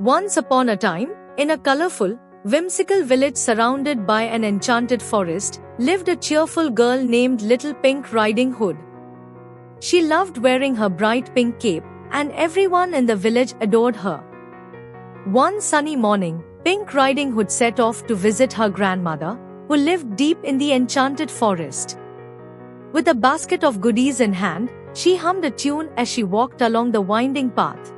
Once upon a time, in a colorful, whimsical village surrounded by an enchanted forest, lived a cheerful girl named Little Pink Riding Hood. She loved wearing her bright pink cape, and everyone in the village adored her. One sunny morning, Pink Riding Hood set off to visit her grandmother, who lived deep in the enchanted forest. With a basket of goodies in hand, she hummed a tune as she walked along the winding path.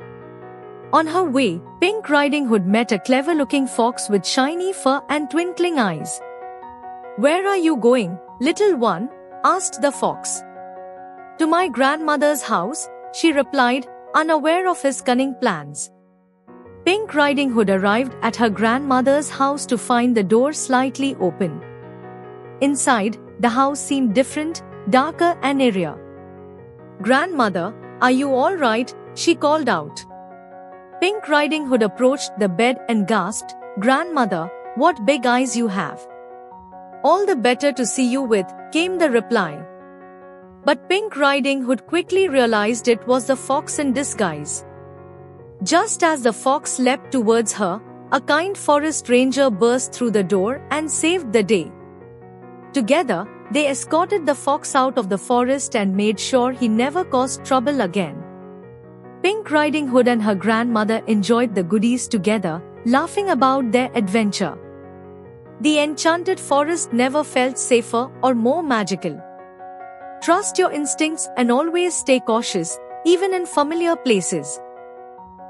On her way, Pink Riding Hood met a clever-looking fox with shiny fur and twinkling eyes. "Where are you going, little one?" asked the fox. "To my grandmother's house," she replied, unaware of his cunning plans. Pink Riding Hood arrived at her grandmother's house to find the door slightly open. Inside, the house seemed different, darker and airier. "Grandmother, are you all right?" she called out. Pink Riding Hood approached the bed and gasped, "Grandmother, what big eyes you have." "All the better to see you with," came the reply. But Pink Riding Hood quickly realized it was the fox in disguise. Just as the fox leapt towards her, a kind forest ranger burst through the door and saved the day. Together, they escorted the fox out of the forest and made sure he never caused trouble again. Pink Riding Hood and her grandmother enjoyed the goodies together, laughing about their adventure. The enchanted forest never felt safer or more magical. Trust your instincts and always stay cautious, even in familiar places.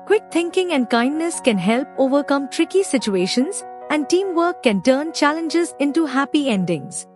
Quick thinking and kindness can help overcome tricky situations, and teamwork can turn challenges into happy endings.